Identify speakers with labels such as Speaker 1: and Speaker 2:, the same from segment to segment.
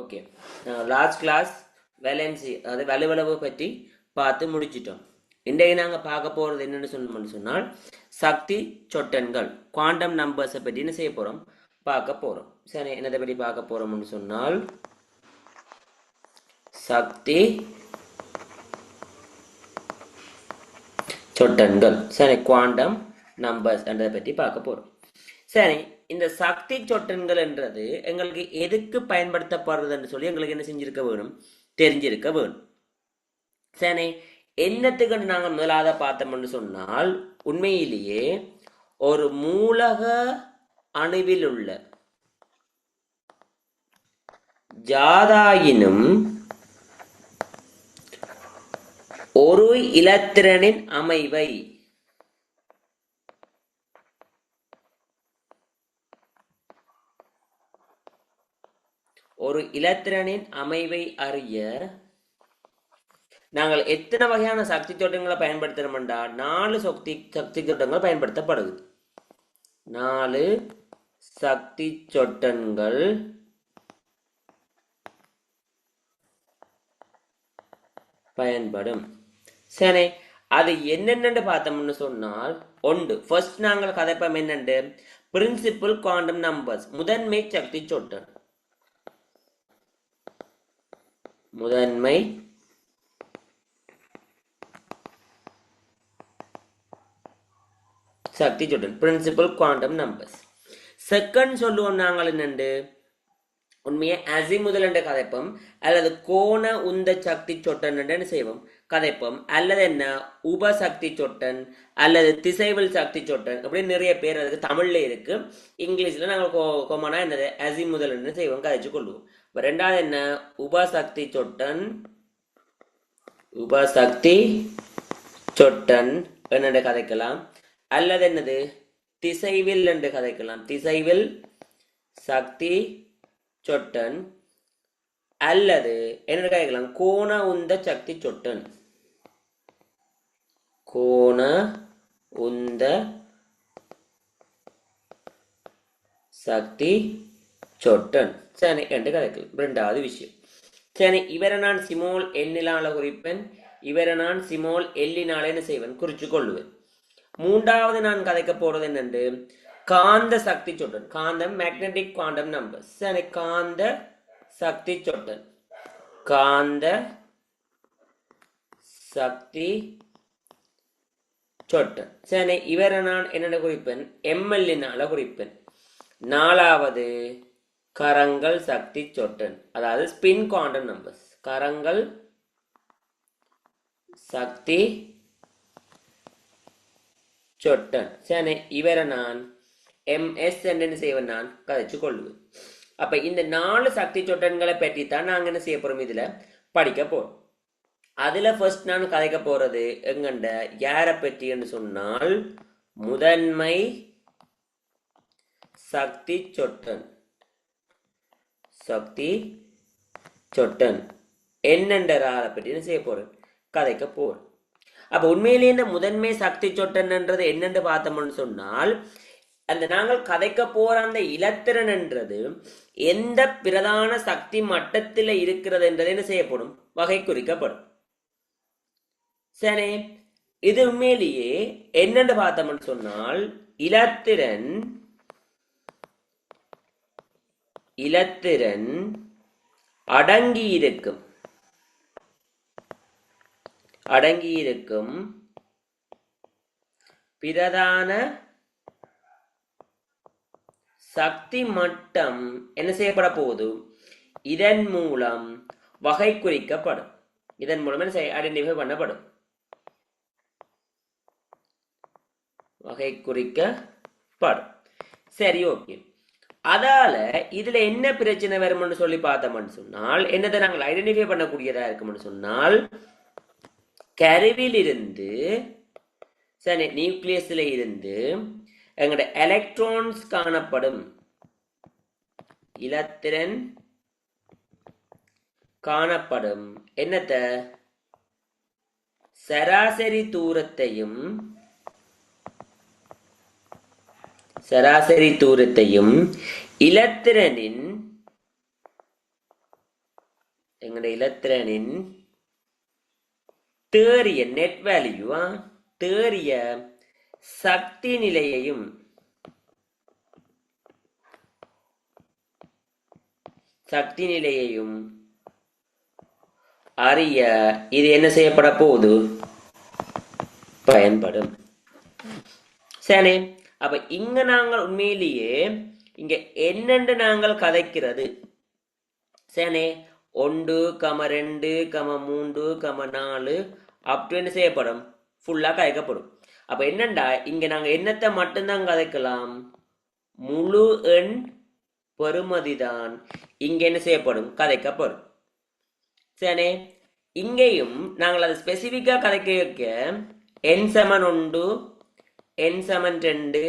Speaker 1: Okay, last class valency அதாவது வலுவளவு பற்றி பார்த்து முடிச்சிட்டோம். இன்றைக்கு நாங்கள் பார்க்க போகிறது என்னென்னு சொன்னால் சக்தி சொட்டன்கள் குவாண்டம் நம்பர்ஸை பற்றி என்ன செய்ய போகிறோம், பார்க்க போகிறோம். சரி, என்னதை பற்றி பார்க்க போகிறோம்னு சொன்னால் சக்தி சொட்டன்கள், சரி, குவாண்டம் நம்பர்ஸ் என்றதை பற்றி பார்க்க போகிறோம். சரி, இந்த சக்தி சொட்டன்கள் என்றது எங்களுக்கு எதுக்கு பயன்படுத்தப்படுறதுன்னு சொல்லி எங்களுக்கு என்ன செஞ்சிருக்க வேணும், தெரிஞ்சிருக்க வேணும். சரி, என்னத்துக்கு நாங்கள் முதலாவது பார்த்தோம்னு சொன்னால் உண்மையிலேயே ஒரு மூலக அணுவில் உள்ள ஜாதாயினும் ஒரு இலத்திரனின் அமைவை அறிய நாங்கள் எத்தனை வகையான சக்தி சொட்டங்களை பயன்படுத்துறோம்டா 4 சக்தி சொட்டங்கள் பயன்படுத்தப்படுது. 4 சக்தி சொட்டங்கள் பயன்படும். சரி, அது என்னென்னு பார்த்தோம்னு சொன்னால் ஒன்று ஃபர்ஸ்ட் நாங்கள் கதைப்போம் என்னென்று பிரின்சிபல் குவாண்டம் நம்பர்ஸ், முதன்மை சக்தி சொட்டன். முதன்மை சக்தி சொட்டன் பிரின்சிபல் குவாண்டம் நம்பர்ஸ். செகண்ட் சொல்லுவோம் நாங்கள் என்னண்டு உண்மையை அசிமுதல் என்ற கதைப்போம், அல்லது கோண உந்த சக்தி சொட்டன் என்று செய்வோம் கதைப்போம், அல்லது என்ன உபசக்தி சொட்டன் அல்லது திசைவல் சக்தி சொட்டன், அப்படி நிறைய பேர் அதுக்கு தமிழ்ல இருக்கு. இங்கிலீஷ்ல நாங்கள் கோமனா என்னது அசிமுதல் என்று செய்வோம், கதைச்சு கொள்வோம். ரெண்டாவது என்ன உபசக்தி சொட்டன், உபசக்தி சொட்டன் என்ன கதைக்கலாம், அல்லது என்னது திசைவில் என்று கதைக்கலாம், திசைவில் சக்தி சொட்டன், அல்லது என்ன கதைக்கலாம் கோண உந்த சக்தி சொட்டன், கோண உந்த சக்தி சொட்டன், சரி என்று கதைக்கலாம். ரெண்டாவது விஷயம். சரி, இவரை நான் சிமோல் எண்ணிலால குறிப்பேன், இவரை நான் சிமோல் எல்லினால என்ன செய்வேன், குறிச்சு கொள்ளுவேன். மூன்றாவது நான் கதைக்க போறது என்னென்று காந்த சக்தி சொட்டன், காந்தம் மேக்னெட்டிக் குவாண்டம் நம்பர்ஸ். சரி, காந்த சக்தி சொட்டன், காந்த சக்தி சொட்டன். சரி, இவரை நான் என்னென்ன குறிப்பேன், எம்எல்லினால குறிப்பேன். நாலாவது கரங்கள் சக்தி சொட்டன், அதாவது ஸ்பின் குவாண்டம் நம்பர்ஸ், கரங்கள் சக்தி சொட்டன். சரி, இவரை நான் எம்எஸ் என்று செய்வேன், நான் கதைச்சு கொள்ளுவேன். அப்ப இந்த 4 சக்தி சொட்டன்களை பற்றி தான் நாங்க என்ன செய்ய போறோம், இதுல படிக்க போறோம். அதுல ஃபர்ஸ்ட் நான் கதைக்க போறது எங்கண்ட யாரை பற்றி என்று சொன்னால் முதன்மை சக்தி சொட்டன், சக்தி சொட்டன் என்னென்றதை பற்றி என்ன செய்ய போறேன், கதைக்க போறேன். அப்ப உண்மையிலேயே இந்த முதன்மை சக்தி சொட்டன்ன்றது என்னென்று பார்த்தோம்னு சொன்னால் அந்த நாங்கள் கதைக்க போற அந்த இலத்திரன் என்றது எந்த பிரதான சக்தி மட்டத்தில் இருக்கிறது என்றது என்ன செய்யப்படும், வகை குறிக்கப்படும். சரி, இது உண்மையிலேயே என்னென்று பார்த்தோம்னு சொன்னால் இலத்திரன் அடங்கியிருக்கும் பிரதான சக்தி மட்டம் என்ன செய்யப்பட போகுது, இதன் மூலம் வகை குறிக்கப்படும், இதன் மூலம் என்ன ஐடென்டிஃபை பண்ணப்படும், வகை குறிக்கப்படும். சரி, ஓகே. அதால இதுல என்ன பிரச்சனை வரும்னு சொல்லி பார்த்தோம்னு சொன்னால் என்னதை நாங்கள் ஐடென்டிஃபை பண்ணக்கூடியதா இருக்கும்னு சொன்னால் கருவில் இருந்து சரி நியூக்ளியஸ்ல இருந்து எங்கட எலக்ட்ரான்ஸ் காணப்படும், இலத்திரன் காணப்படும் என்னத்த சராசரி தூரத்தையும் இலத்திரனின் எங்களுடைய இலத்திரனின் தேறிய நெட் வேல்யூ தேறிய சக்தி நிலையையும் அறிய இது என்ன செய்யப்பட போகுது பயன்படும். சரி, அப்ப இங்க நாங்கள் உண்மையிலேயே இங்க என்னென்று நாங்கள் கதைக்கிறது சரி 1, 2, 3, 4 அப்படின்னு செய்யப்படும் ஃபுல்லா கதைக்கப்படும். அப்ப என்னண்டா இங்க நாங்க என்னத்தை மட்டும்தான் கதைக்கலாம், முழு எண் பெறுமதிதான் இங்க என்ன செய்யப்படும் கதைக்கப்படும். சரி, இங்கேயும் நாங்கள் அதை ஸ்பெசிபிக்கா கதைக்க வைக்க என் சமன் 1, என் சமன் 2,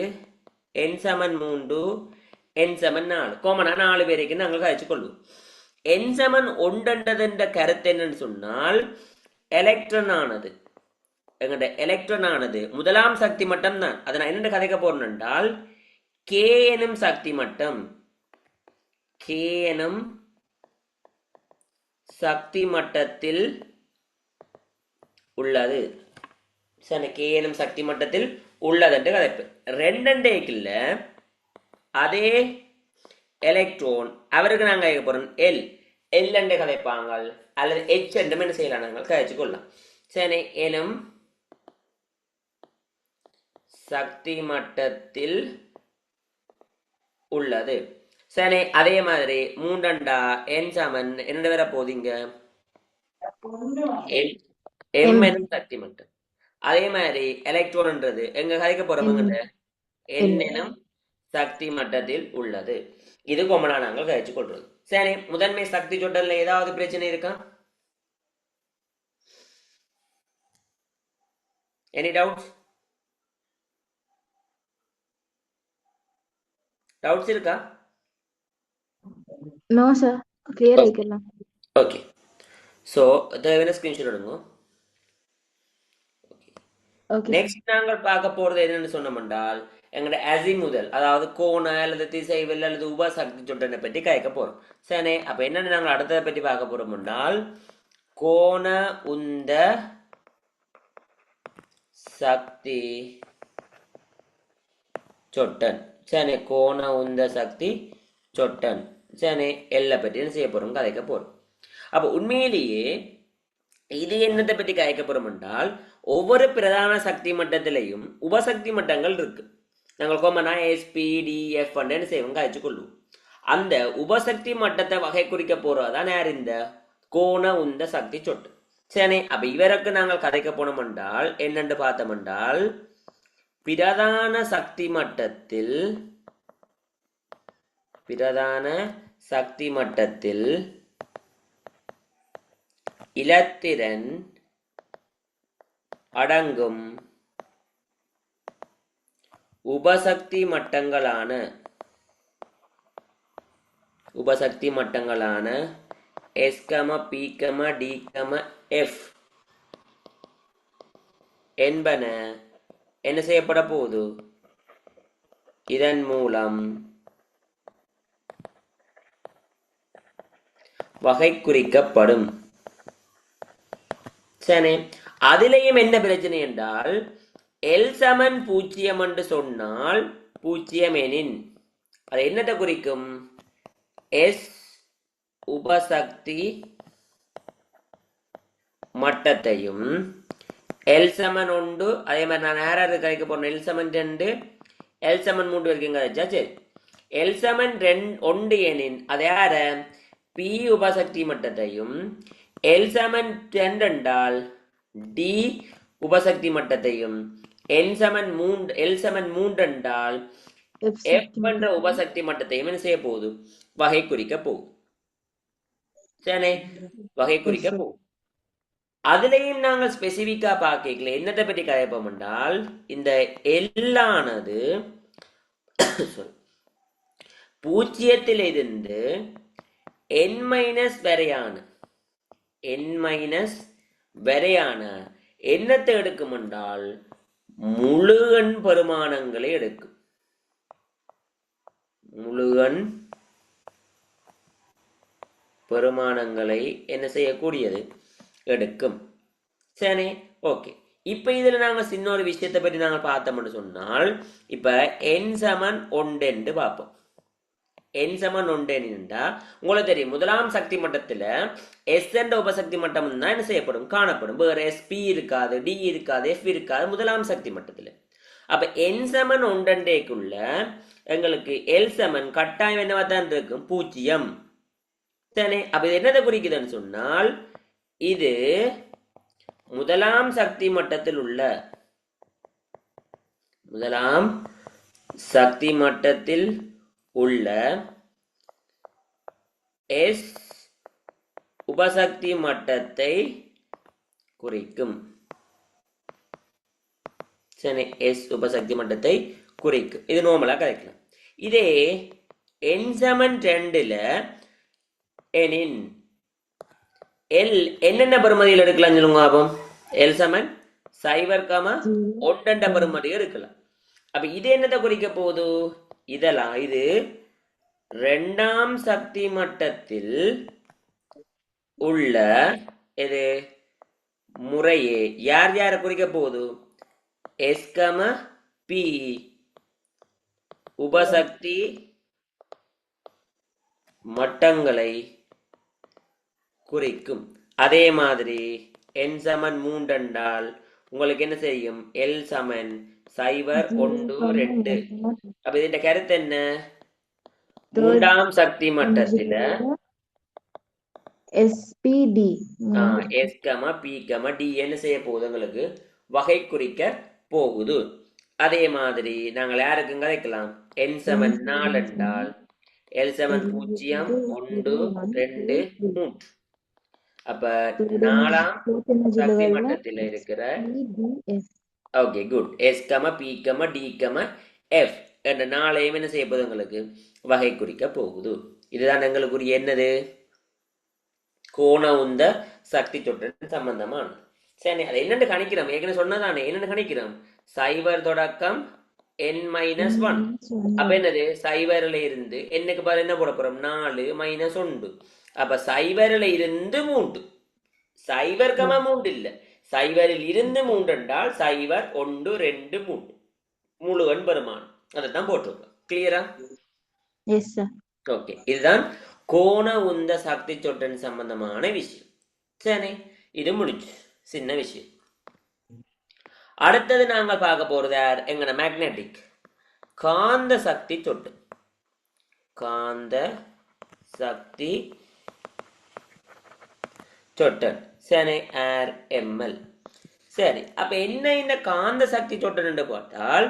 Speaker 1: என் சமன் 3, என் சமன் 4 கோமனா 4 பேருக்கு நாங்கள் கதைச்சு கொள்வோம். என் சமன் 1 கருத்து என்னன்னு சொன்னால் எலக்ட்ரான் ஆனது முதலாம் சக்தி மட்டம் தான். அதை நான் என்ன கதைக்க போறேன் என்றால் கே எனும் சக்தி மட்டத்தில் உள்ளது. சரி, கே எனும் சக்தி மட்டத்தில் உள்ளது என்று கதைப்பு. ரெண்டண்டேக்கில் அதே எலக்ட்ரான் அவருக்கு நாங்கள் கேட்க போறோம் எல் என்று கதைப்பாங்க அல்லது எச் என்றும் என்ன செய்யலாம் நாங்கள் கதைச்சு கொள்ளலாம். சரி, எனும் சக்தி மட்டத்தில் உள்ளது. சரி, அதே மாதிரி 3 என் சமன் என்ன வர போதீங்க எம் எனும் சக்தி மட்டம். அதே மாதிரி எலக்ட்ரான்ன்றது எங்க கதைக்க போறோம் என் எனும் சக்தி மட்டத்தில் உள்ளது. இது கொமனா நாங்கள் கழிச்சு கொள்றது. சரி, முதன்மை சக்தி சுட்டல்ல ஏதாவது பிரச்சனை இருக்கா? எனி டவுட்ஸ் இருக்கா?
Speaker 2: நோ சார், கிளியர் ஆயிக்கலாம்.
Speaker 1: ஓகே, சோ தேவையான ஸ்கிரீன்ஷாட் எடுங்க. நெக்ஸ்ட் நாங்கள் பார்க்க போறது என்னன்னு சொன்னோம்னால் எங்களோட அசிமுதல், அதாவது கோண அல்லது திசைவில் அல்லது உபசக்தி சுட்டனை பற்றி கேட்க போறோம். சரி, அப்ப என்னன்னு நாங்கள் அடுத்ததை பற்றி பார்க்க போறோம் என்றால் கோண உந்த சக்தி சொட்டன். சரி, கோண உந்த சக்தி சொட்டன். சரி, எல்லை பற்றி என்ன செய்ய போறோம் கதைக்க போறோம். அப்ப உண்மையிலேயே இது என்னத்தை பற்றி கதைக்க போறோம் என்றால் ஒவ்வொரு பிரதான சக்தி மட்டத்திலையும் உபசக்தி மட்டங்கள் இருக்கு. நாங்கள் கோமனா எஸ்பிடிஎஃப் என்ன செய்வோம் கழிச்சு கொள்வோம். அந்த உபசக்தி மட்டத்தை வகை குறிக்க போறதான் யார் இந்த கோண உந்த சக்தி சொட்டு. சரி, அப்ப இவருக்கு நாங்கள் கதைக்க போனோம் என்றால் என்னென்று பார்த்தோம் என்றால் பிரதான சக்தி மட்டத்தில் இலத்திரன் அடங்கும் உபசக்தி மட்டங்களான S, P, D, F என்பன என்ன செய்யப்பட போகுது இதன் மூலம் வகை குறிக்கப்படும். சரி, அதிலேயும் என்ன பிரச்சனை என்றால் எல் சமன் 0 என்று சொன்னால் 0 எனின் அது என்னத்தை குறிக்கும் எஸ் உபசக்தி மட்டத்தையும் எல் சமன் 1 அதே மாதிரி நான் யாராவது கழிக்க போறேன் எல் சமன் 2 எல் சமன் 3 வரைக்கும் கழிச்சா சரி. எல் சமன் 1 எனின் அது யார பி உபசக்தி மட்டத்தையும் எல் சமன் 2 என்றால் டி உபசக்தி மட்டத்தையும் எல் சமன் 3 என்றால் எஃப் என்ற உபசக்தி மட்டத்தையும் என்ன செய்ய போகுது வகை குறிக்க போகுது. சரி, வகை குறிக்க போகுது. அதுலயும் நாங்கள் ஸ்பெசிபிக்கா பார்க்கல என்னத்தை பற்றி கதைப்போம் என்றால் இந்த எல்லானது 0 இருந்து n வரையான என்னத்தை எடுக்கும் என்றால் முழு எண் பெருமானங்களை எடுக்கும். முழு எண் பெருமானங்களை என்ன செய்யக்கூடியது எடுக்கும். சரி, ஓகே. இப்ப இதுல நாங்க சின்ன ஒரு விஷயத்தை பற்றி நாங்க பார்த்தோம்னு சொன்னால், இப்ப என் சமன் ஒன்று பார்ப்போம். என் சமன் ஒன்றா உங்களுக்கு தெரியும், முதலாம் சக்தி மட்டத்துல எஸ் என்ற உபசக்தி மட்டம் தான் என்ன செய்யப்படும், காணப்படும். வேற எஸ்பி இருக்காது, டி இருக்காது, எஃப் இருக்காது முதலாம் சக்தி மட்டத்துல. அப்ப என் சமன் ஒன்றேக்குள்ள எங்களுக்கு எல் சமன் கட்டாயம் என்னவா தான் இருக்கும், 0. சரி, அப்ப இது என்னதை குறிக்குதுன்னு சொன்னால், இது முதலாம் சக்தி மட்டத்தில் உள்ள முதலாம் சக்தி மட்டத்தில் உள்ள எஸ் உபசக்தி மட்டத்தை குறிக்கும். சரி, எஸ் உபசக்தி மட்டத்தை குறிக்கும். இது நார்மலா கதைக்கலாம். இதே என் சமன் 2ல எனின் எல் என்னென்ன பெருமதியில் எடுக்கலாம் சொல்லுங்க பாப்போம். எல் சமன் 0,1 பெருமதி எடுக்கலாம். அப்ப இது என்னத்தை குறிக்க போகுது, இதெல்லாம் இது இரண்டாம் சக்தி மட்டத்தில் உள்ள இது முறையே யார் யாரை குறிக்க போகுது, எஸ் பி உபசக்தி மட்டங்களை குறிக்கும். அதே மாதிரி என் சமன் 3 என்றால் உங்களுக்கு என்ன செய்யும், எல் சமன் 0,1,2. அப்ப இதோட கருத்து என்ன, மூன்றாம் சக்தி மட்டத்தில
Speaker 2: SPD
Speaker 1: எஸ் பி டி என்ன செய்ய போகுது, உங்களுக்கு வகை குறிக்க போகுது. அதே மாதிரி நாங்கள் யாருக்கும் கதைக்கலாம், என் சமன் 4 என்றால் எல் சமன் 0, 1, 2, 3. அப்ப 4ஆம் சக்தி மட்டத்தில் இருக்கிற okay good S P D F என்ற 4ஐயும் என்ன செய்ய போகுது, உங்களுக்கு வகை குறிக்க போகுது. இதுதான் எங்களுக்குரிய என்னது, கோண உந்த சக்தி சொட்டுடன் சம்பந்தமான. சரி, அது என்னென்னு கணிக்கிறோம், ஏற்கனவே சொன்னதானே, என்னென்னு கணிக்கிறோம், 0 தொடக்கம் n-1. அப்ப என்னது, 0ல இருந்து என்னக்கு பாரு என்ன போட போறோம், 4 - 1. அப்ப 0ல இருந்து 3, 0,3 இல்ல, 0ல் இருந்து 3 என்றால் 0, 1, 2, 3 முழுவன் பெருமானம். அதைத்தான் போட்டிருக்கோம். கிளியரா?
Speaker 2: Yes sir.
Speaker 1: ஓகே, இதுதான் கோண உந்த சக்தி சொட்டன் சம்பந்தமான விஷயம். சரி, இது முடிச்சு சின்ன விஷயம். அடுத்தது நாங்கள் பார்க்க போறது யார், எங்கன மேக்னெட்டிக் காந்த சக்தி சொட்டு. காந்த சக்தி சொட்டன். சரி, RML. சரி, அப்ப என்ன இந்த காந்த சக்தி சொட்டன் என்று பார்த்தால்,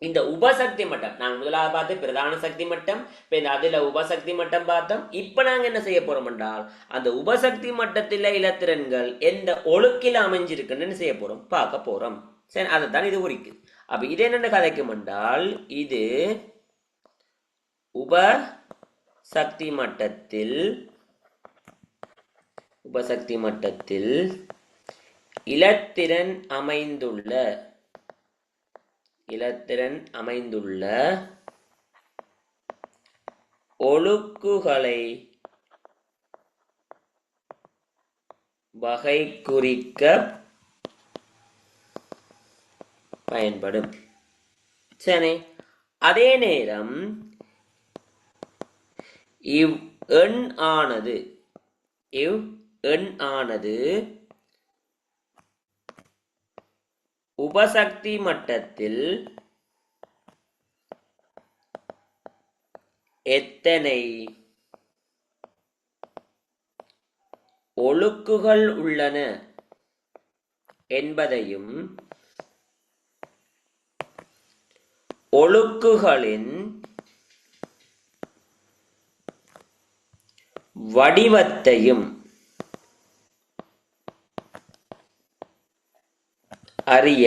Speaker 1: இந்த உபசக்தி மட்டம் நாங்க முதலாவது பார்த்து பிரதான சக்தி மட்டம், இப்ப இந்த அதுல உபசக்தி மட்டம் பார்த்தோம். இப்ப நாங்க என்ன செய்ய போறோம் என்றால், அந்த உபசக்தி மட்டத்தில் இலத்திரன்கள் எந்த ஒழுக்கில் அமைஞ்சிருக்குன்னு செய்ய போறோம், பார்க்க போறோம். சரி, அதைத்தான் இது குறிக்குது. அப்ப இது என்னென்ன கதைக்கும் என்றால், இது உபசக்தி மட்டத்தில் இலத்திரன் அமைந்துள்ள ஒழுக்குகளை வகை குறிக்க பயன்படும். சரி, அதே நேரம் இவ் எண் ஆனது உபசக்தி மட்டத்தில் எத்தனை ஒழுக்குகள் உள்ளன என்பதையும் ஒழுக்குகளின் வடிவத்தையும் அறிய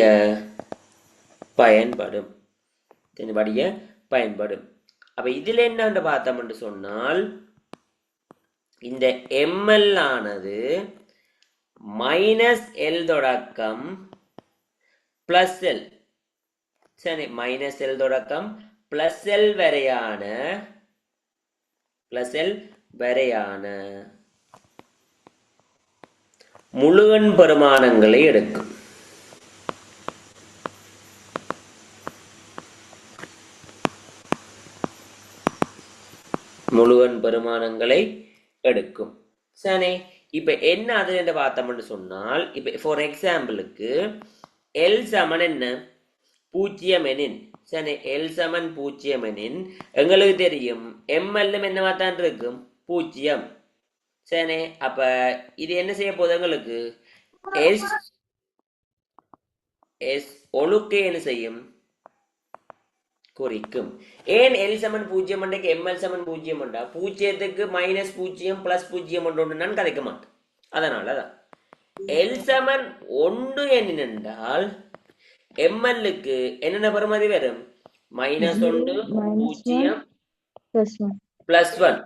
Speaker 1: பயன்படும். அப்ப இதுல என்ன பார்த்தோம் என்று சொன்னால், இந்த ml ஆனது -L தொடக்கம் +L. சரி, -L தொடக்கம் +L வரையான வரையான முழுவன் பெருமானங்களை எடுக்கும். முழுவன் பெருமானங்களை எடுக்கும். சரி, இப்ப என்ன அது என்று பார்த்தோம்னு சொன்னால், இப்ப ஃபார் எக்ஸாம்பிளுக்கு எல் சமன் என்ன, பூஜ்ஜியம் எனின். சரி, எல் சமன் பூஜ்ஜியம் எனின் எங்களுக்கு தெரியும் எம்எல்லும் என்னவா தான் இருக்கும், பூஜ்ஜியம். சரி, அப்ப இது என்ன செய்ய போகுது, எங்களுக்கு எஸ் எஸ் ஒழுக்கை என்ன செய்யும், குறிக்கும். ஏன் எல் சமன் பூஜ்ஜியம் அன்றைக்கு எம்எல் சமன் பூஜ்ஜியம் உண்டா, பூஜ்ஜியத்துக்கு மைனஸ் பூஜ்ஜியம் பிளஸ் பூஜ்ஜியம் ஒன்று நான் கதைக்க மாட்டேன். அதனாலதான் எல் சமன் ஒன்று என்னென்றால் எம்எல்லுக்கு என்னென்ன பெறுமதி வரும், மைனஸ் ஒன்று பூஜ்ஜியம் பிளஸ் ஒன்.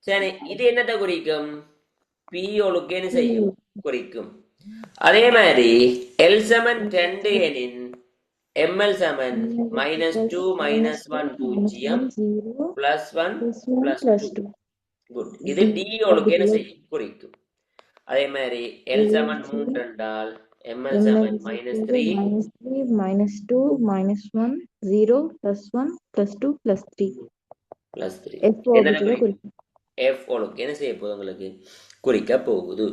Speaker 1: சரி, இது என்னத்தை குறிக்கும், பி ஒழுக்கு என்ன செய்யும், குறிக்கும். அதே மாதிரி எல் சமன் 2 எனின் எம்எல் சமன் மைனஸ் 2 மைனஸ் 1 பூஜ்ஜியம் பிளஸ் 1 பிளஸ் 2. குட், இது டி ஒழுக்கு என்ன செய்யும், குறிக்கும். அதே மாதிரி எல் சமன் 3 என்றால் எம்எல் சமன் minus 3
Speaker 2: minus 2 minus 1 0 plus 1 plus 2 plus 3
Speaker 1: plus 3.
Speaker 2: F orbital குறிக்கும்.
Speaker 1: எஃப் ஒழுக்கு என்ன செய்ய போகுது, உங்களுக்கு குறிக்க போகுது.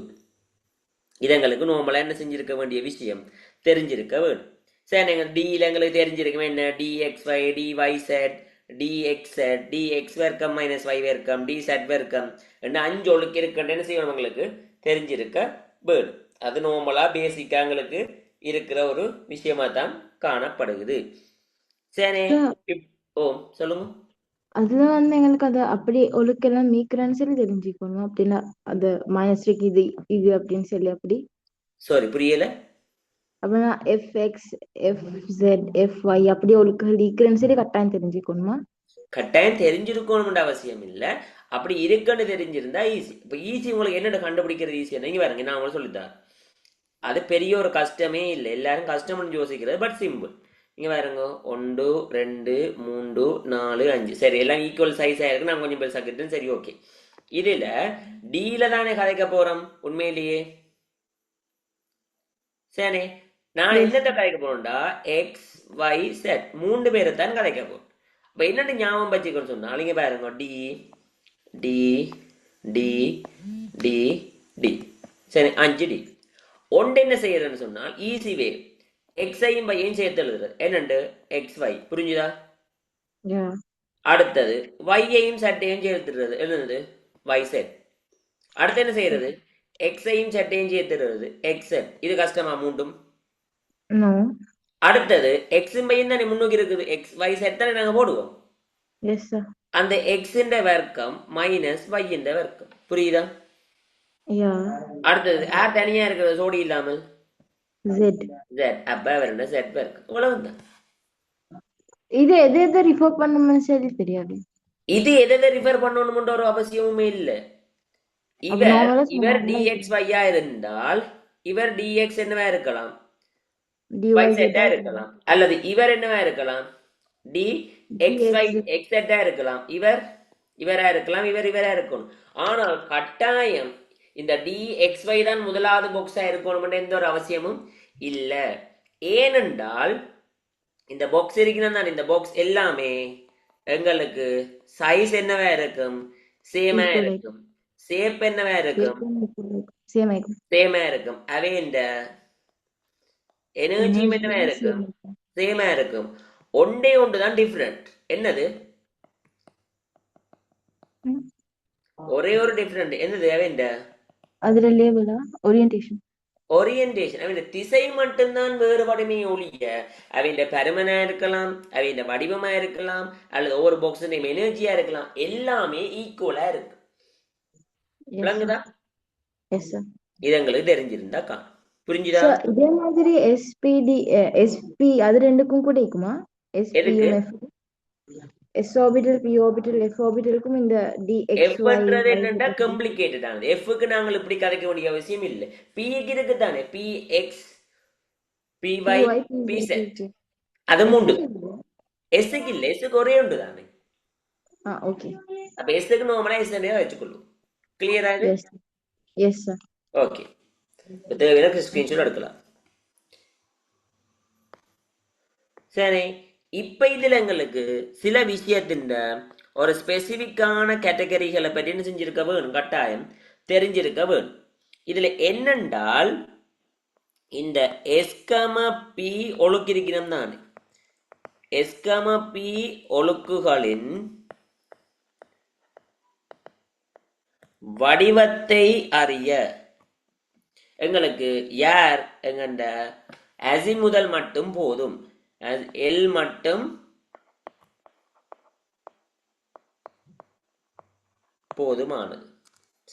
Speaker 1: இதங்களுக்கு நார்மலா என்ன செஞ்சிருக்க வேண்டிய விஷயம் தெரிஞ்சிருக்க வேண்டும். சரி, நீங்கள் டியில் எங்களுக்கு தெரிஞ்சிருக்கவே என்ன, dxy dy z dx dx வர்க்கம் மைனஸ் y வர்க்கம் d z வர்க்கம் என்ன 5 ஒழுக்கு இருக்குன்னு என்ன செய்யணும், உங்களுக்கு தெரிஞ்சிருக்க வேணும். அது நார்மலா பேசிக்கா எங்களுக்கு இருக்கிற ஒரு விஷயமா தான் காணப்படுகிறது. சரி, ஓ சொல்லுங்க.
Speaker 2: அதுல எங்களுக்கு அது அப்படி ஒழுக்கெல்லாம் மீக்கிறான்னு சொல்லி தெரிஞ்சுக்கணும். அப்படின்னா அது மைனஸ்க்கு இது இது அப்படின்னு சொல்லி அப்படி
Speaker 1: சாரி புரியல.
Speaker 2: அப்படின்னா எஃப்எக்ஸ் எஃப்செட் எஃப்ஒய் அப்படி ஒழுக்க இருக்கிறேன்னு சொல்லி கட்டாயம் தெரிஞ்சுக்கணுமா?
Speaker 1: கட்டாயம் தெரிஞ்சிருக்கணும்ன்ற அவசியம் இல்லை. அப்படி இருக்குன்னு தெரிஞ்சிருந்தா ஈஸி. இப்போ ஈஸி உங்களுக்கு என்னென்ன கண்டுபிடிக்கிறது ஈஸியா, நீங்க பாருங்க நான் உங்களுக்கு சொல்லித்தரேன். அது பெரிய ஒரு கஷ்டமே இல்லை, எல்லாரும் கஷ்டம்னு யோசிக்கிறது, பட் சிம்பிள். இங்க பாருங்க 1 2 3 4 5. சரி, எல்லாம் ஈக்குவல் சைஸ் ஆயிருக்கு, நான் கொஞ்சம் பெருசாக்கிட்டேன். சரி, ஓகே. இதுல டீல தானே கதைக்க போறோம் உண்மையிலேயே. சரி, நான் என்னத்தை கதைக்க போறோம்டா எக்ஸ் ஒய் செட் 3 பேரை தான் கதைக்க போறோம். அப்ப என்னன்னு ஞாபகம் வச்சுக்கணும்னு சொன்னா நீங்க பாருங்க D D D D D. சரி, 5 டி. ஒன்று என்ன செய்யறதுன்னு சொன்னால் ஈஸி வே, எக்ஸையும் பையையும் சேர்த்து எழுதுறது என்னண்டு எக்ஸ் ஒய், புரிஞ்சுதா? அடுத்தது ஒய்யையும் சட்டையும் சேர்த்துடுறது என்னது ஒய் செட். அடுத்து என்ன செய்யறது, எக்ஸையும் சட்டையும் சேர்த்துடுறது எக்ஸ் செட். இது கஷ்டமா மூண்டும்? அடுத்தது எக்ஸும் பையன் தானே முன்னோக்கி இருக்குது, எக்ஸ் ஒய் செட் தானே நாங்க போடுவோம். அந்த எக்ஸ் வர்க்கம் மைனஸ் ஒய் வர்க்கம், புரியுதா? அடுத்தது ஆர் தனியா இருக்கிறது சோடி இல்லாமல் Z. அப்ப அவரோட Z வர்க்கம், அவ்வளவுதான்.
Speaker 2: இது எதை ரிஃபர் பண்ணணும்னு சொல்லி தெரியாது.
Speaker 1: இது எதை ரிஃபர் பண்ணணும்ன்ற ஒரு அவசியமுமே இல்லை. இவர் dxy இருந்தால் இவர் dx என்னவா இருக்கலாம், yz இருக்கலாம். அல்லது இவர் என்னவா இருக்கலாம், dxy xz இருக்கலாம். இவரா இருக்கலாம், இவரா இருக்கணும். ஆனால் கட்டாயம் இந்த dxy தான் முதலாவது பாக்ஸா இருக்கணும் எந்த ஒரு அவசியமும் இல்ல. ஏனென்றால் இந்த பாக்ஸ் இருக்கிறது, இந்த பாக்ஸ் எல்லாமே எங்களுக்கு சைஸ் என்னவா இருக்கும், சேமா இருக்கும். ஷேப் என்னவா இருக்கும், சேமா இருக்கும். அவே இந்த எனர்ஜியும் என்னவா இருக்கும், சேமா இருக்கும். ஒன்றே ஒன்றுதான் டிஃபரெண்ட். என்னது, ஒரே ஒரு டிஃபரெண்ட். என்னது, அவன்
Speaker 2: அதுல லேபிளா ஓரியன்டேஷன்
Speaker 1: அவன் திசை மட்டும்தான் வேறுபடுமே ஒழிய அவன் பருமனா இருக்கலாம், அவன் வடிவமா இருக்கலாம், அல்லது ஒவ்வொரு பாக்ஸ் எனர்ஜியா இருக்கலாம், எல்லாமே ஈக்குவலா இருக்கு. விளங்குதா? இது எங்களுக்கு தெரிஞ்சிருந்தா காணும். புரிஞ்சுதா?
Speaker 2: இதே மாதிரி எஸ்பிடி எஸ்பி அது ரெண்டுக்கும் கூட இருக்குமா? S orbital p orbital f orbitalக்கும் இந்த dx
Speaker 1: f ன்றது என்னன்னா காம்ப்ளிகேட்டட் ஆனது. f க்கு நாங்கள் இப்படி கதைக்க வேண்டிய அவசியம் இல்லை. p க்கு இருக்கு தானே, px py pz அது மூன்று. s க்கு இல்ல, s க்கு ஒரே ஒன்று தானே.
Speaker 2: ஓகே,
Speaker 1: அப்ப எஸ்க்கு நார்மலா எஸ் வச்சுக்கொள்ளும். கிளியரா இது?
Speaker 2: yes yes sir.
Speaker 1: ஓகே, இப்போ தேவையான ஸ்கிரீன்ஷாட் எடுக்கலாம். சரி, இப்ப இதுல எங்களுக்கு சில விஷயத்தின் ஒரு ஸ்பெசிபிக்கான கேட்டகரிகளை பற்றி என்ன செஞ்சிருக்க வேணும், கட்டாயம் தெரிஞ்சிருக்க வேணும். இதுல என்னென்றால் இந்த எஸ்கம பி ஒழுக்கிருக்கிறோம் தானே, எஸ்கம பி ஒழுக்குகளின் வடிவத்தை அறிய எங்களுக்கு யார் எங்கண்ட அசிமுதல் மட்டும் போதும், எல் மட்டும் போதுமானது.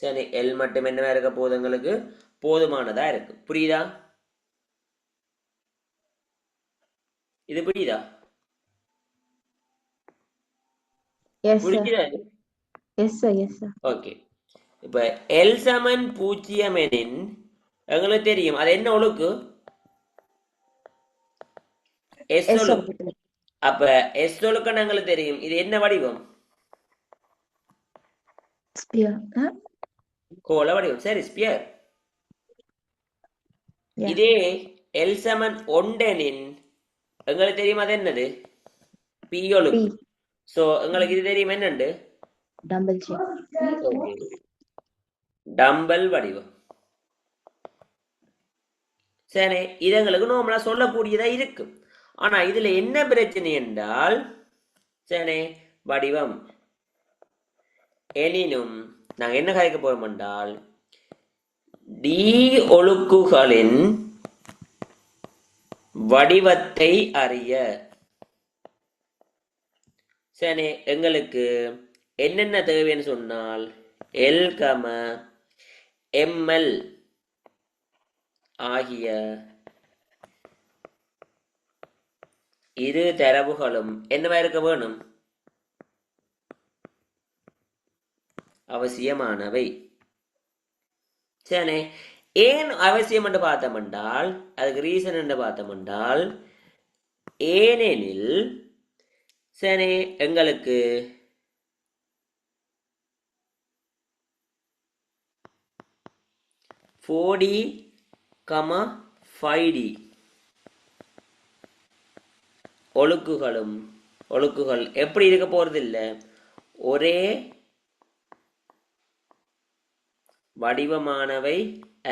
Speaker 1: சரி, எல் மட்டும் என்னவா இருக்க போது, எங்களுக்கு போதுமானதா இருக்கு. புரியுதா? இது புரியுதா?
Speaker 2: yes sir.
Speaker 1: புரியுதா இது?
Speaker 2: yes sir yes sir.
Speaker 1: Okay, இப்ப எல் சமன் 0 எனின் எங்களுக்கு தெரியும் அது என்ன ஒழுக்கு, எஸ்
Speaker 2: yes sir.
Speaker 1: ஒழுக்கு. அப்ப எஸ் ஒழுக்குன்னு எங்களுக்கு தெரியும், இது என்ன வடிவம்,
Speaker 2: Spear
Speaker 1: கோள வடிவம். சரி, ஸ்பியர்.
Speaker 2: yeah.
Speaker 1: இதே எல் சமன் 1 எனின் எங்களுக்கு தெரியும் அது என்னது, பி ஒழுக்கு.
Speaker 2: P
Speaker 1: சோ எங்களுக்கு இது தெரியும் என்னண்டு,
Speaker 2: double check.
Speaker 1: ஓகே, டம்பல் வடிவம். சரி, இது எங்களுக்கு நார்மலா சொல்லக்கூடியதா இருக்கு. ஆனா இதுல என்ன பிரச்சனை என்றால், சரி வடிவம் எனினும் நாங்க என்ன கதைக்க போறோம் என்றால், டி ஒழுக்குகளின் வடிவத்தை அறிய. சரி, எங்களுக்கு என்னென்ன தேவைன்னு சொன்னால் எல் கம எம்எல் ஆகிய இரு தரவுகளும் என்னவா இருக்க வேணும், அவசியமானவை. சரி, ஏன் அவசியம் என்று பார்த்தோம் என்றால், அதுக்கு ரீசன் என்று பார்த்தோம் என்றால், ஏனெனில் சரி எங்களுக்கு 4D, 5D ஒழுக்குகள் எப்படி இருக்க போறது இல்ல, ஒரே வடிவமானவை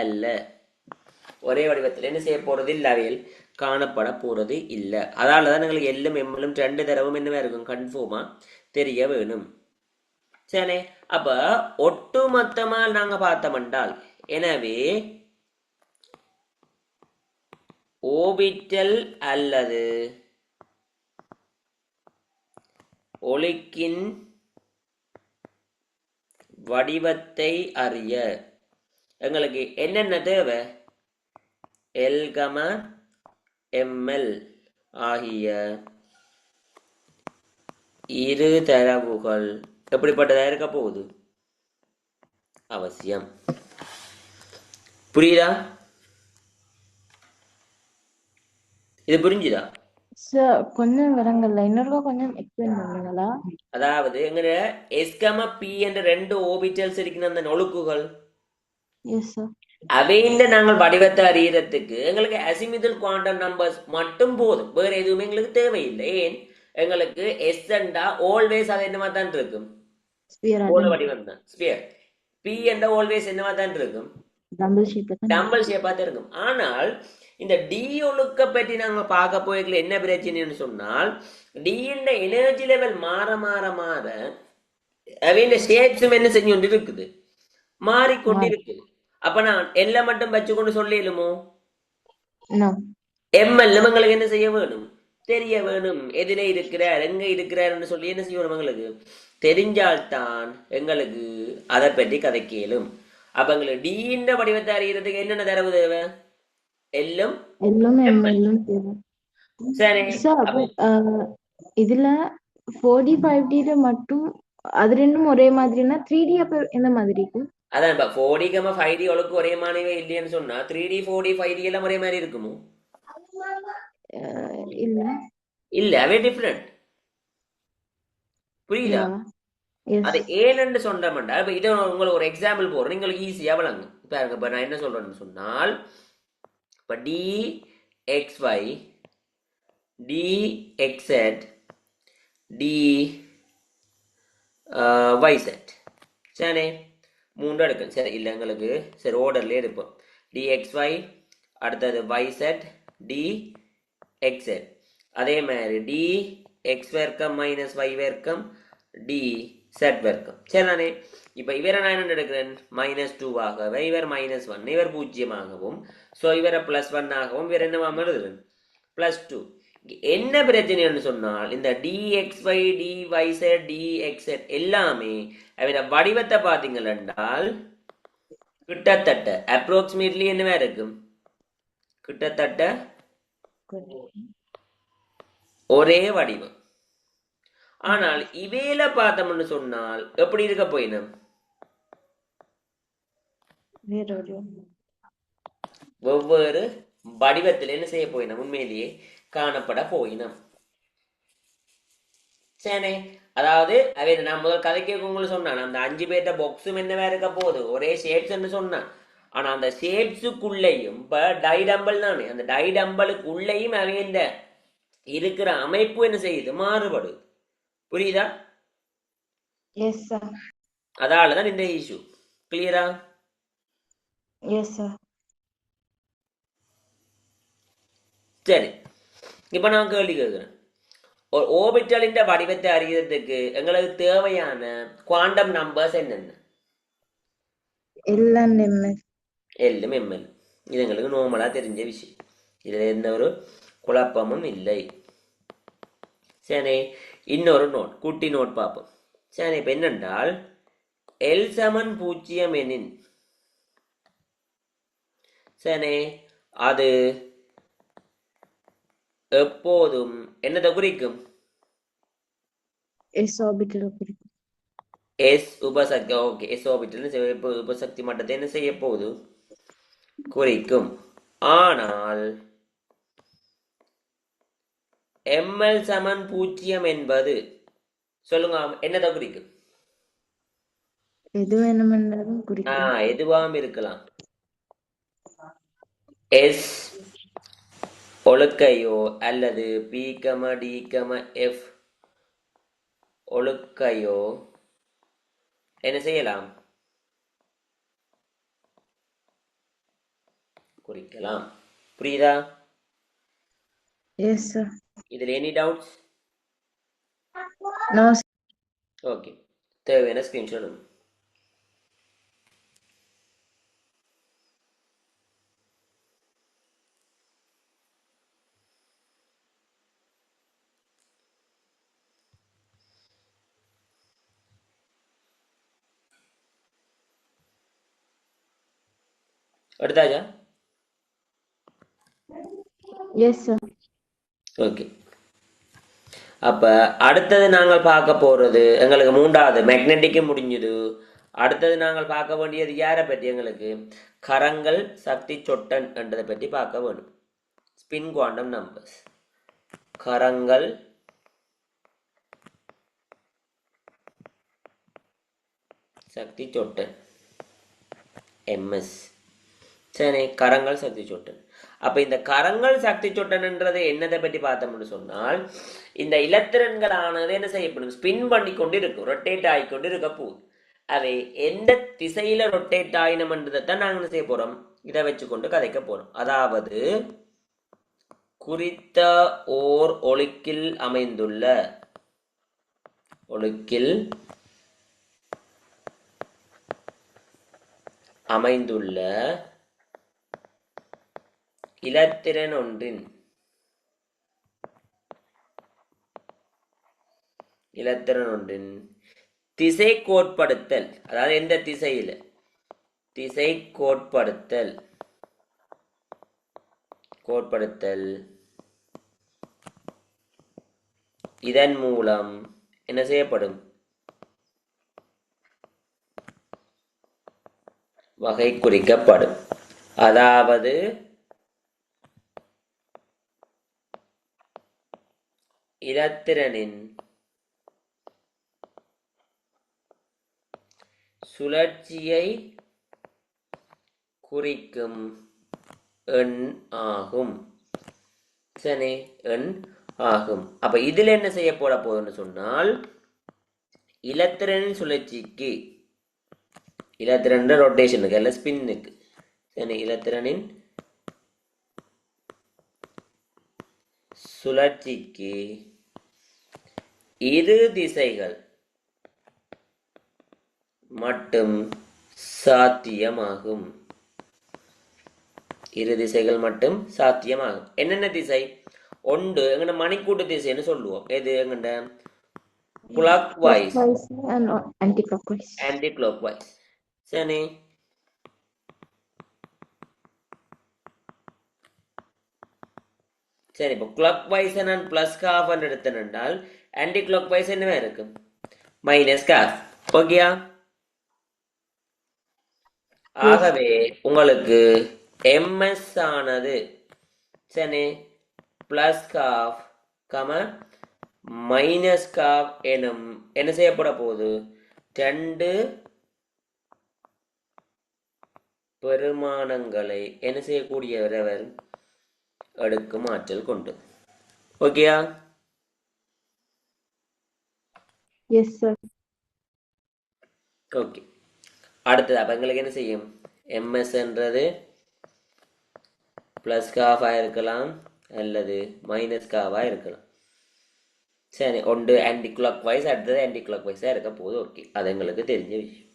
Speaker 1: அல்ல. ஒரே வடிவத்தில் என்ன செய்ய போறது இல்ல, அவையில் காணப்பட போறது இல்ல. அதனாலதான் எங்களுக்கு எல்லும் எம்எல்லும் 2 தடவும் என்னவா இருக்கும், கன்ஃபார்மா தெரிய வேணும். சரி, அப்ப ஒட்டு மொத்தமா நாங்க பார்த்தோம் என்றால், எனவே ஓபிட்டல் அல்லது ஒளிக்கின் வடிவத்தை அறிய எங்களுக்கு என்னென்ன தேவை, எல் கம எம்எல் ஆகிய இரு தரவுகள் எப்படிப்பட்டதா இருக்க போகுது, அவசியம். புரியுதா? இது புரிஞ்சுதா?
Speaker 2: சார் கொஞ்சம் வரங்கல்ல, இன்னொருக்கா கொஞ்சம் எக்ஸ்பிளைன் பண்ணுங்களா?
Speaker 1: அதாவது எங்க எஸ் கம பி என்ற 2 ஓபிட்டல்ஸ் இருக்கிற அந்த ஒழுக்குகள்,
Speaker 2: எஸ் சார்.
Speaker 1: அவைண்ட நாங்கள் வடிவத்தை அறியறதுக்கு எங்களுக்கு அசிமிதல் குவாண்டம் நம்பர்ஸ் மட்டும் போதும், வேற எதுவுமே எங்களுக்கு தேவையில்லை. ஏன், எங்களுக்கு எஸ் என்றா ஆல்வேஸ் அது என்னவா தான் இருக்கும்,
Speaker 2: ஸ்பியர்
Speaker 1: கோள
Speaker 2: அதான்
Speaker 1: வடிவம் தான், ஸ்பியர். பி என்ற ஆல்வேஸ் என்னவா தான் இருக்கும்,
Speaker 2: டம்பிள் ஷேப்ல தான்
Speaker 1: டம்பிள் ஷேப்பா தான் இருக்கும். ஆனால் இந்த டி ஒழுக்க பற்றி நாங்க பார்க்க போய்க்கல என்ன பிரச்சனைன்னு சொன்னால், டி இந்த எனர்ஜி லெவல் மாற மாற மாற அவையின் ஷேப்ஸும் என்ன செஞ்சு கொண்டு இருக்குது, மாறிக்கொண்டு இருக்குது. அப்ப நான் எல்ல மட்டும் வச்சுக்கொண்டு சொல்லிடுமோ,
Speaker 2: நோ
Speaker 1: எம்எல் எங்களுக்கு என்ன செய்ய வேணும், தெரிய வேணும், எதிரே இருக்கிறார் எங்க இருக்கிறார் சொல்லி என்ன செய்யணும், எங்களுக்கு தெரிஞ்சால்தான் எங்களுக்கு அதை பற்றி கதை கேளும். அப்ப எங்களுக்கு டீன்ற வடிவத்தை அறியறதுக்கு என்னென்ன தரவு தேவை, எல்லும்
Speaker 2: எல்லும் எம்எல்லும் தேவை.
Speaker 1: சரி.
Speaker 2: சார் அப்போ இதுல 4D 5D மட்டும் அது ரெண்டும் ஒரே மாதிரினா 3D அப்ப எந்த மாதிரி இருக்கும்?
Speaker 1: அதான் 4D 5D ஒழுக்கு ஒரே மாதிரியே இல்லைன்னு சொன்னா 3D 4D 5D எல்லாம் ஒரே மாதிரி இருக்குமோ,
Speaker 2: இல்ல
Speaker 1: இல்ல, அவே டிஃபரெண்ட். புரியுதா? அது
Speaker 2: எஸ்.
Speaker 1: ஏன்னு சொன்னோம்டா இப்ப இது உங்களுக்கு ஒரு எக்ஸாம்பிள் போடுறேன் உங்களுக்கு ஈஸியா விளங்கும் பாருங்க இப்ப நான் என்ன சொல்றேன்னு சொன்னால் இப்ப dxy dxz dyz சரி மூன்று எடுக்கும் சரி இல்லை எங்களுக்கு சரி ஓர்டர்லேயே இருப்போம் dxy அடுத்தது yz dxz அதே மாதிரி dx வர்க்கம் மைனஸ் y வர்க்கம் dz வர்க்கம் சரிதானே இப்போ இவரை நான் என்ன எடுக்கிறேன் -2 இவர் -1 இவர் 0 ஆகவும் ஸோ இவரை +1 ஆகவும் இவர் என்னவாம எழுதுறேன் +2 என்ன பிரச்சனைன்னு சொன்னால் இந்த dxy dyz dxz எல்லாமே அவட வடிவத்தை பார்த்தீங்கள் என்றால் கிட்டத்தட்ட அப்ராக்சிமேட்லி என்னவா இருக்கும் கிட்டத்தட்ட ஒரே வடிவம் ஆனால் இவையில பார்த்தோம்னு சொன்னால் எப்படி இருக்க போயினும்
Speaker 2: வேறொரு
Speaker 1: வெவ்வேறு வடிவத்தில் என்ன செய்ய போயினோம் உண்மையிலேயே காணப்பட போயினோம் சரி அதாவது அவை நான் முதல் கதைக்கு உங்களுக்கு சொன்னேன் அந்த 5 பேர்ட்ட பாக்ஸும் என்னவா இருக்க போகுது ஒரே ஷேப்ஸ்ன்னு சொன்னேன் ஆனா அந்த ஷேப்ஸுக்குள்ளேயும் இப்ப டைடம்பல் தானே அந்த டைடம்பலுக்குள்ளேயும் அவை இந்த இருக்கிற அமைப்பு என்ன செய்யுது மாறுபடுது புரியுதா
Speaker 2: எஸ் சார்.
Speaker 1: அதாலதான் இந்த இஷ்யூ கிளியரா
Speaker 2: எஸ் சார்.
Speaker 1: சரி இப்ப நான் கேள்வி கேட்கிறேன் ஒரு ஓபிட்டலின் வடிவத்தை அறியறதுக்கு எங்களுக்கு தேவையான குவாண்டம் நம்பர்ஸ் என்னென்ன
Speaker 2: எல்லாம் எம்எஸ்.
Speaker 1: எல்லும் எம்எல் இது எங்களுக்கு நார்மலா தெரிஞ்ச விஷயம் இதுல எந்த ஒரு குழப்பமும் இல்லை சரி இன்னொரு நோட் குட்டி நோட் பார்ப்போம் சரி இப்ப என்னென்றால் எல் சமன் 0 எனின் சரி அது எப்போதும் என்னதை குறிக்கும்
Speaker 2: எஸ் ஆர்பிட்டல் குறிக்கும்.
Speaker 1: எஸ் உபசக்தி ஓகே எஸ் ஆர்பிட்டல் உபசக்தி மட்டத்தை என்ன செய்ய போகுது குறிக்கும் ஆனால் எம்எல் சமன் 0 என்பது சொல்லுங்க என்னதை குறிக்கும்
Speaker 2: எது வேணுமென்றாலும் குறிக்கும்.
Speaker 1: எதுவாம் இருக்கலாம் எஸ் ஒழுக்கையோ அல்லது பி கம டி கம எஃப் ஒழுக்கையோ என்ன செய்யலாம் குறிக்கலாம் புரியுதா
Speaker 2: எஸ் சார்.
Speaker 1: இதுல எனி டவுட்ஸ்
Speaker 2: நோ.
Speaker 1: ஓகே தேவையான ஸ்கிரீன்ஷாட் எடுத்தாச்சா
Speaker 2: எஸ் சார்.
Speaker 1: ஓகே அப்ப அடுத்தது நாங்கள் பார்க்க போறது எங்களுக்கு மூன்றாவது மேக்னெட்டிக்கு முடிஞ்சது அடுத்தது நாங்கள் பார்க்க வேண்டியது யாரை பற்றி எங்களுக்கு கரங்கள் சக்தி சொட்டன் என்றதை பற்றி பார்க்க வேணும் ஸ்பின் குவாண்டம் நம்பர்ஸ் கரங்கள் சக்தி சொட்டன் எம்எஸ் சரி கரங்கள் சக்தி சொட்டன் அப்ப இந்த கரங்கள் சக்தி சொட்டன்ன்றது என்னதை பற்றி பார்த்தோம்னு சொன்னால் இந்த இலத்திரன்களானது என்ன செய்யப்படும் ஸ்பின் பண்ணி கொண்டு இருக்கும் ரொட்டேட் ஆகிக்கொண்டு இருக்க போகுது அவை எந்த திசையில ரொட்டேட் ஆயினம்ன்றதைத்தான் நாங்க என்ன செய்ய போறோம் இதை வச்சுக்கொண்டு கதைக்க போறோம் அதாவது குறித்த ஓர் ஒழுக்கில் அமைந்துள்ள இலத்திரன் ஒன்றின் திசை கோட்படுத்தல் அதாவது எந்த திசையில திசை கோட்படுத்தல் இதன் மூலம் என்ன செய்யப்படும் வகை குறிக்கப்படும் அதாவது இலத்திரனின் சுழற்சியை குறிக்கும் எண் ஆகும். சரி, எண் ஆகும். அப்ப இதுல என்ன செய்ய போட போகுதுன்னு சொன்னால், இலத்திரனின் சுழற்சிக்கு, இலத்திரன் ரொட்டேஷனுக்கு அல்ல ஸ்பின்னுக்கு, சரி, இலத்திரனின் சுழற்சிக்கு இரு திசைகள் மட்டும் சாத்தியமாகும். இரு திசைகள் மட்டும் சாத்தியமாகும். என்னென்ன திசை? ஒன்று எங்கட மணிக்கூட்டு திசைன்னு சொல்லுவோம். எது? எங்கட clockwise,
Speaker 2: Clockwise and anti-clockwise.
Speaker 1: Anticlockwise. சரி, சரி, இப்போ கிளாக் வைஸ் நான் பிளஸ் காஃப் எடுத்தேன்னால் ஆன்டி கிளாக் வைஸ் என்னவா இருக்கு? Minus half. ஓகேயா? ஆகவே உங்களுக்கு எம்எஸ் ஆனது சரி plus half comma minus half எனும் என்ன செய்யப்பட போகுது? ரெண்டு பெருமானங்களை என்ன செய்யக்கூடியவர் எடுக்கும் ஆற்றல் கொண்டு. ஓகேயா?
Speaker 2: Yes, sir.
Speaker 1: ஓகே. அடுத்தது அப்ப எங்களுக்கு என்ன செய்யும்? எம்எஸ்ன்றது பிளஸ் காஃபா இருக்கலாம் அல்லது மைனஸ் காஃபா இருக்கலாம். சரி, ஒன்று ஆன்டி கிளாக் வைஸ், அடுத்தது ஆன்டி கிளாக் வைஸா இருக்க போகுது. ஓகே, அது எங்களுக்கு தெரிஞ்ச விஷயம்.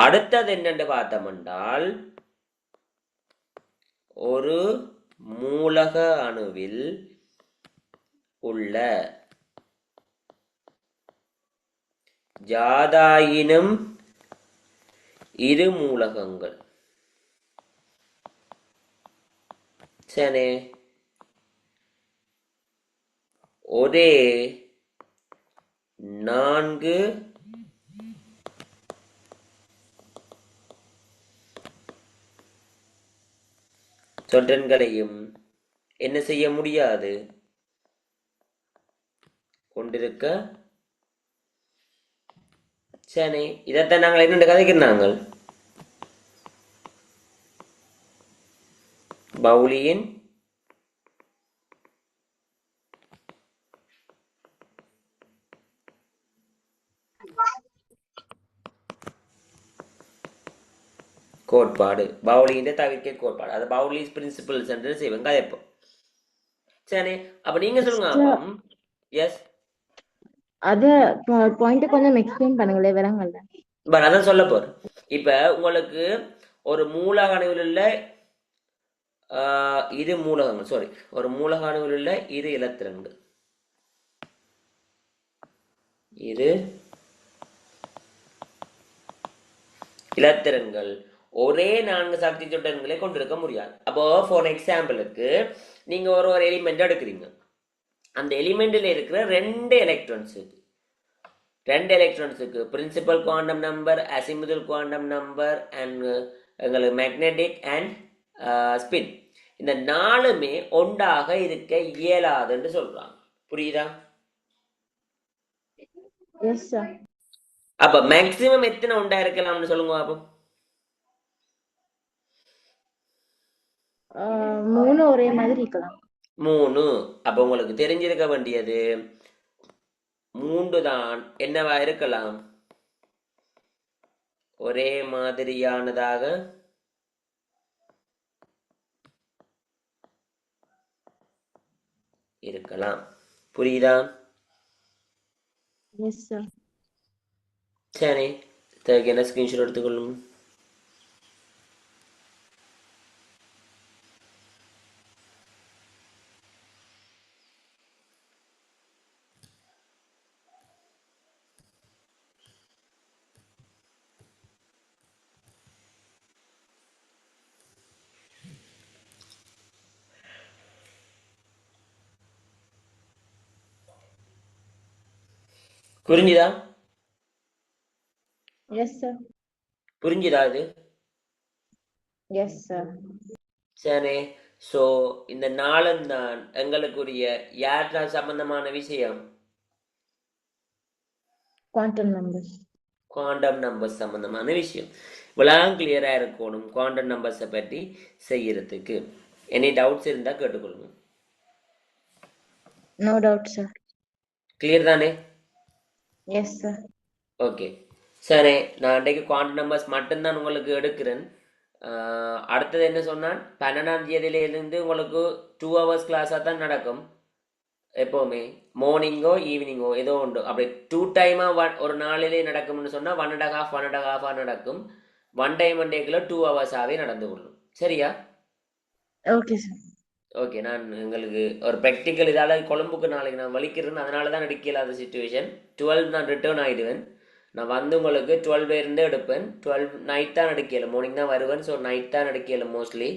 Speaker 1: அடுத்தது என்னன்னு பார்த்தோம்னால், ஒரு மூலக அணுவில் உள்ள யாதாயினும் இரு மூலகங்கள் சரி ஒரே 4 சொற்றன்களையும் என்ன செய்ய முடியாது? கொண்டிருக்க. சரி, இதைத்தான் நாங்கள் என்ன கதைக்கிறாங்க? பவுலியின் கோட்பாடு, பவுலியின் தவிர்க்க கோட்பாடு, அது பவுலிஸ் பிரின்சிபிள்ஸ் என்று செய்வாங்க. கதைப்போம். சரி, அப்ப நீங்க சொல்லுங்க. எஸ்,
Speaker 2: அத பாயிண்ட் கொஞ்சம் எக்ஸ்பிளைன் பண்ணுங்களேன், விளங்கல.
Speaker 1: அதான் சொல்ல போறேன். இப்ப உங்களுக்கு ஒரு மூலக அணுவில் உள்ள இரு மூலகங்கள், சாரி, ஒரு மூலக அணுவில் உள்ள இரு இலத்திரன்கள், இரு இலத்திரன்கள் ஒரே 4 சக்தி சுட்டன்களை கொண்டிருக்க முடியாது. அப்போ ஃபார் எக்ஸாம்பிளுக்கு நீங்க ஒரு ஒரு எலிமெண்ட் எடுக்கிறீங்க. அந்த எலிமெண்ட்ல இருக்கிற 2 எலக்ட்ரான்ஸுக்கு principal quantum number, azimuthal quantum number and எங்களுக்கு மேக்னெட்டிக் அண்ட் ஸ்பின், இந்த 4மே ஒன்றாக இருக்க இயலாதுன்னு சொல்றாங்க. புரியுதா?
Speaker 2: Yes sir.
Speaker 1: அப்ப மேக்சிமம் எத்தனை ஒன்றா இருக்கலாம்னு சொல்லுங்க அப்போ.
Speaker 2: 3 ஒரே மாதிரி இருக்கலாம்.
Speaker 1: 3. அப்ப உங்களுக்கு தெரிஞ்சிருக்க வேண்டியது 3 தான் என்னவா இருக்கலாம்? ஒரே மாதிரியானதாக இருக்கலாம். புரியுதா?
Speaker 2: Yes sir.
Speaker 1: சரி, என்ன ஸ்கிரீன்ஷாட் எடுத்துக்கொள்ளும். புரிஞ்சுதா?
Speaker 2: Yes sir.
Speaker 1: புரிஞ்சுதா இது?
Speaker 2: Yes sir.
Speaker 1: சரி, சோ இந்த 4 தான் எங்களுக்குரிய யார்டா சம்பந்தமான விஷயம்?
Speaker 2: Quantum numbers.
Speaker 1: குவாண்டம் நம்பர்ஸ் சம்பந்தமான விஷயம் இவ்வளவு கிளியரா இருக்கணும் குவாண்டம் நம்பர்ஸை பற்றி செய்யறதுக்கு. எனி டவுட்ஸ் இருந்தா கேட்டுக்கொள்ளுங்க.
Speaker 2: No doubt, sir.
Speaker 1: கிளியர் தானே?
Speaker 2: Yes, sir.
Speaker 1: ஓகே சரி, நான் இன்றைக்கு குவாண்டம் நம்பர்ஸ் மட்டும்தான் உங்களுக்கு எடுக்கிறேன். அடுத்தது என்ன சொன்னான், 12ஆம் தேதியிலிருந்து உங்களுக்கு 2 hours கிளாஸாக தான் நடக்கும். எப்போவுமே மார்னிங்கோ ஈவினிங்கோ ஏதோ உண்டு. அப்படி 2 டைமாக ஒரு நாளிலே நடக்கும்னு சொன்னால் 1.5 1.5 நடக்கும். 1 டைம் டேக்குள்ள 2 hours-ஆகவே நடந்து கொள்ளும். சரியா?
Speaker 2: Okay, sir.
Speaker 1: ஓகே, நான் எங்களுக்கு ஒரு ப்ராக்டிக்கல் இதால் கொழும்புக்கு நாளைக்கு நான் வலிக்கிறேன்னு அதனால தான் எடுக்கலாத சுச்சுவேஷன். 12 நான் ரிட்டர்ன் ஆகிடுவேன். நான் வந்து உங்களுக்கு 12 இருந்தே எடுப்பேன். 12 நைட் தான் எடுக்கல, மார்னிங் தான் வருவேன். ஸோ நைட் தான் எடுக்கல மோஸ்ட்லி.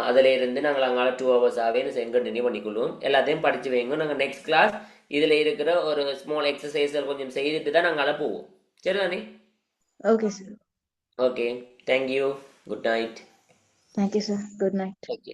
Speaker 1: அதில் இருந்து நாங்கள் அங்கால 2 hours-ஆகவே கண்டினியூ பண்ணிக்கொள்வோம். எல்லாத்தையும் படித்து வைங்க. நாங்கள் நெக்ஸ்ட் கிளாஸ் இதில் இருக்கிற ஒரு ஸ்மால் எக்ஸசைஸ்கள் கொஞ்சம் செய்துட்டு தான் நாங்கள் போவோம். சரிதானே?
Speaker 2: Okay, sir.
Speaker 1: Okay, thank you. Good night.
Speaker 2: Thank you, sir. Good night.
Speaker 1: Okay.